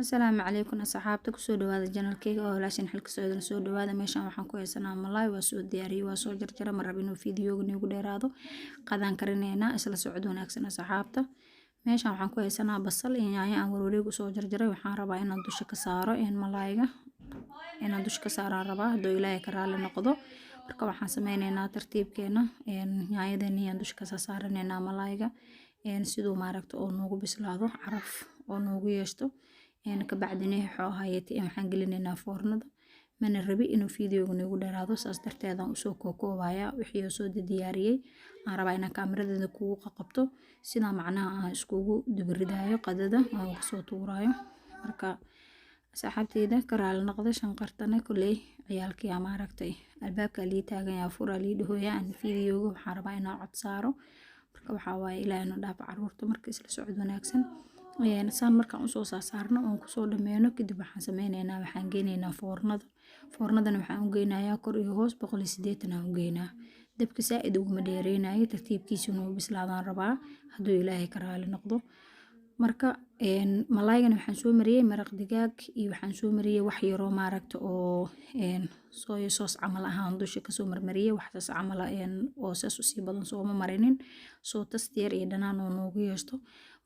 Asalaamu calaykum asxaabta kusoo dhawaada janalkeyga oo walaashin xilka socodana soo dhawaada meeshan waxaan ku haysanaa malaay waa soo diyaariyay waa soo jarjara ma rabo inuu fiidiyooga nagu dheeraado qadaan karineynaa isla socod wanaagsan asxaabta meeshan waxaan ku haysanaa basal iyo yaanyo aan wareeg u soo jarjaray waxaan rabaa inaan dusha ka saaro malaayga inaan dusha ka saaraan rabaa haduu ilaahay ka raali noqdo marka waxaan sameyneynaa tartiibkeena yaanyadeenii aan dusha ka saaraneynaa malaayga sidoo maaragta oo noogu bislaado caraf oo noogu yeeshto kabacdina waxaan gelineynaa foornada mana rabi inuu fiidiyooga nagu dheeraado saas darteedaan usoo kookoobayaa wixii soo diyaariyay aan rabaa inaan kaamiradeeda kugu qabto sida macnaha aan iskugu dubaridayo qadada aan kasoo tuurayo marka asxaabteyda ka raali noqdo shanqartana kuley ciyaalkii ama aragtay albaabka lii taagan yaa fura lii dhahooya aan fiidiyooga waxaan rabaa inaan cod saaro marka waxaa waaye ilaahay na dhaaf caruurta marka isla socod wanaagsan saan markaan usoo saarno oon kusoo dhameyno kadib waxaan sameyneynaa waxaan geyneynaa foornadana waxaan u geynayaa kor iyo hoos 180 aan u geynaa dabka saaid uguma dheereynayo tartiibkiisa inuu bislaadaan rabaa haduu ilaahay ka raali noqdo marka malaaygan waxaan soo mariyay maraq digaag iyo waxaan soo mariyay wax yar oo maaragta oo soy sauce camal ahaan dusha ka soo marmariyay waxaas camal oo saas u sii badan soo ma marinin soo tastiir iyo dhanaan oo noogu yeesto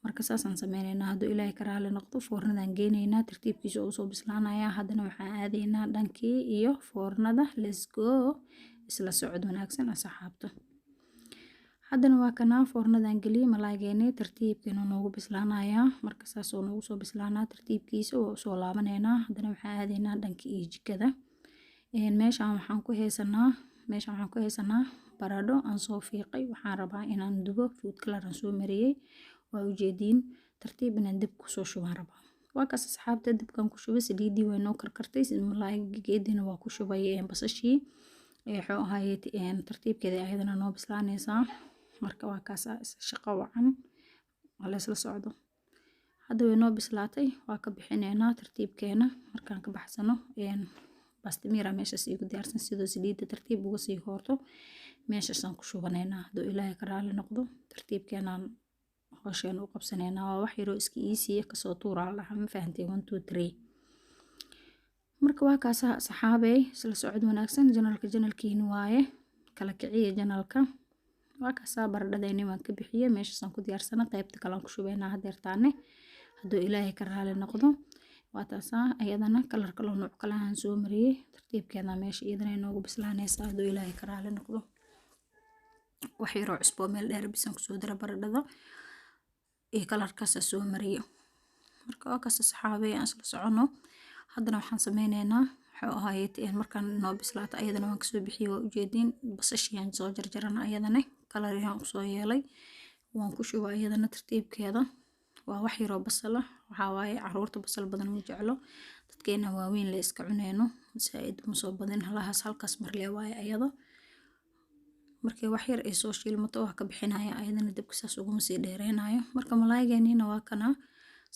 marka saasaan sameyneynaa haduu ilaahay ka raali noqdo foornadan geyneynaa tartiibkiisa oo soo bislaanaya hadana waxaan aadeynaa dhankii iyo foornada let's go isla socod wanaagsan asxaabta hadana waa kana foornadan galiyay malaaygeena tartiibkeena noogu bislaanaya marka saas oo noogu soo bislaanaa tartiibkiisa oo soo laabaneynaa hadana waxaan aadeynaa dhankii iyo jikada meeshan waxaan ku haysanaa baradho aan soo fiiqay waxaan rabaa inaan dubo food color aan soo mariyay waa ujeediin tartiib inaan dib ku soo shubaan rabaa waa kaas asxaabta dibkan ku shubay saliidii way noo karkartay malaaygeedina waa ku shubay basashii wuxuu ahaayay tartiibkeeda ayadana noo bislaanaysaa marka waa kaas shaqo wacan la isla socdo hadda way noo bislaatay waa ka bixineynaa tartiibkeena markaan ka baxsano bastimira meeshaas igu diyaarsan sidoo saliidda tartiib uga sii hoorto meeshaasaan ku shubaneynaa haduu ilaahay ka raali noqdo tartiibkeenaan hawshan u qabsaneynaa waa wax yaroo iska easy kasoo tuuraa lahaa ma fahantay 1 2 3 marka waa kaas saxaabey isla socod wanaagsan janalkiina waaye kala kiciye janalka waa kaas baradhadayna waan ka bixiyay meeshaasaan ku diyaarsana qaybta kale aan ku shubaynaa hadeertaane haduu ilaahay ka raali noqdo waa taas ayadana kalar kale nooc kale aan soo mariyay tartiibkeena meesha iyadana noogu bislaanaysaa haduu ilaahay ka raali noqdo wax yaroo cusbo meel dheer bisan ku soo dara baradhada ee kalarkaas soo mariyo marka waa kaas saxaabey aan isla socono hadana waxaan sameyneynaa wuxuu ahaayay markaan noo bislaato ayadana waan kasoo bixiyay waa ujeediin basashiyaan soo jarjarana ayadana kalar yaan u soo yeelay waan ku shubay ayadana tartiibkeeda waa wax yaroo basal ah waxa waaye caruurta basal badan u jeclo dadkeena waaweyn la iska cuneyno saaid ma soo badan halkaas mar lee waaye ayada markii wax yar ay soo shiilmato wax ka bixinaya ayadana dabka saas ugu sii dheereenayo marka malaaygeena waa kana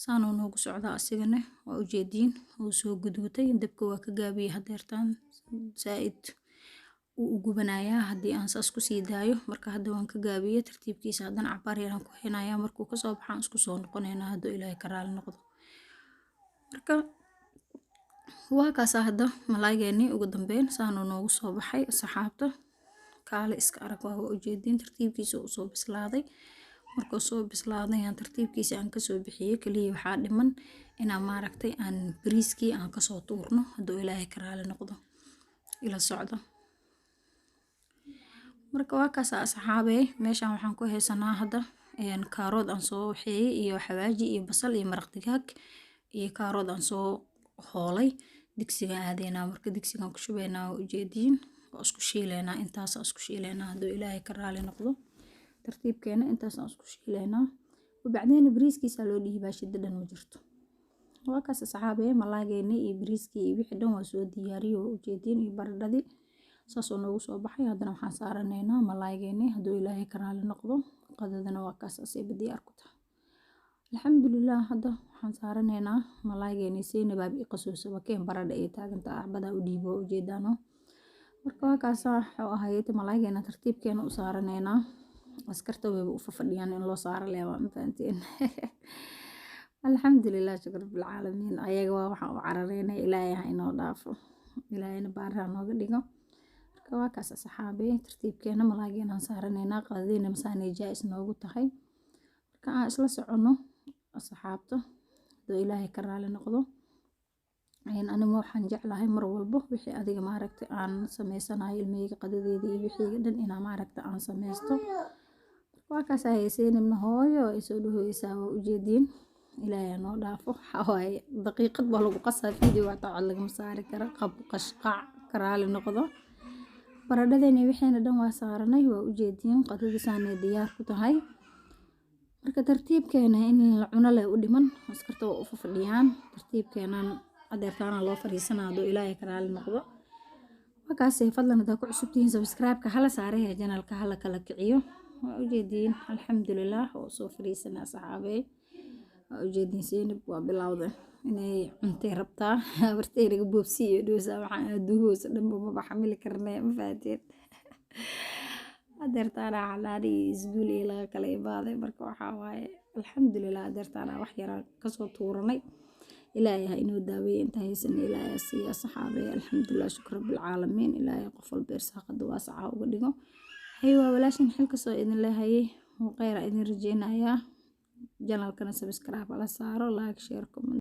saan oo noogu socda asigana waa ujeediin oo soo gudubtay dabka waa ka gaabiyay hadeertaan saaid uu gubanayaa hadii aan saas ku sii daayo marka hadda waan ka gaabiyay tartiibkiisa hadana cabaar yaraan ku heenayaa markuu ka soo baxaan isku soo noqoneynaa haduu ilaahay ka raali noqdo marka waa kaas hadda malaaygeena ugu dambeyn saan oo noogu soo baxay saxaabta kaale iska arag waa ujeediin tartiibkiisa uu soo bislaaday markuu soo bislaaday aan tartiibkiisa aan ka soo bixiyay kaliya waxa dhiman inaan maaragtay aan bariiskii aan ka soo tuurno haduu ilaahay ka raali noqdo ila socdo marka waa kaas asxaabey meeshan waxaan ku haysanaa hadda kaarood aan soo waxeeyay iyo xawaaji iyo basal iyo maraq digaag iyo kaarood aan soo hoolay digsiga aadeynaa marka digsigan ku shubaynaa ujeediin oo isku shiileynaa intaas isku shiileynaa haduu ilaahay ka raali noqdo tartiibkeena intaas isku shiileynaa wabacdina bariiskiisa loo dhiibaa shiddan ma jirto waa kaas saxaabey malaaygeena iyo bariiskii iyo wixii dhan waa soo diyaariyay oo ujeediin iyo baradhadii saas oo noogu soo baxay hadana waxaan saaraneynaa malaaygeena haduu ilaahay ka raali noqdo qadadana waa kaas asay diyaar ku tahay alxamdulillah hadda waxaan saaraneynaa malaaygeena seenabaab i qasooso wakeen baradha ay taaganta axbada u dhiibo ujeedaano marka waa kaas wuxuu ahaayay malaaygeena tartiibkeena u saaraneynaa askarta way u fafadhiyaan in loo saaro leewa ma fahanteen alxamdulilah shukr bilcaalamiin ayaga waa waxaan u carareyna ilaahay ha inoo dhaafo ilaahayna baaraha nooga dhigo marka waa kaas asxaabey tartiibkeena malaageena saaraneynaa qadadiina masaanay jaais noogu tahay marka aan isla socono asxaabta haduu ilaahay ka raali noqdo aniga waxaan jeclahay mar walbo wixii adiga maaragta aan sameysanayo ilmahayga qadadeedii iyo wixii dhan inaan maaragta aan sameysto waa kaas hayseynina hooyo ay soo dhaweeysaa waa ujeediin ilaahay noo dhaafo waxawaaye daqiiqad baa lagu qasaa video waxtaa lagama saari karo qab qashqac karaali noqdo baradhadeena wixiina dhan waa saaranay waa ujeediin qadadiisaanay diyaar ku tahay marka tartiibkeena in la cuno leh u dhiman askarta waa u fadhiyaan tartiibkeenan adeertaana loo fariisanaado ilaahay karaali noqdo markaas fadlan hadaa ku cusubtihiin subscribe-ka hala saaray channelka hala kala kiciyo waa ujeediin alxamdulilah oo soo fariisana asxaabey waa ujeediin Zeynab waa bilowday inay cuntay rabtaa habarteyga boobsi iyo dhoosa waxaan aduhoos dhanba ma xamili karnaa ma fahateen adeertaana xalaali isguul iyo laga kala ibaaday marka waxaa waaye alxamdulilah adeertaana wax yar kasoo tuuranay ilaahay inuu daaweeyo inta haysan ilaahay siiya saxaabay alxamdulilah shukr rabbil caalamiin ilaahay qof walba irsaaqada waasaca uga dhigo waa walaashin xilka soo idin leeyahay oo khayr idin rajeynayaa channelkana subscribe la saaro like share comment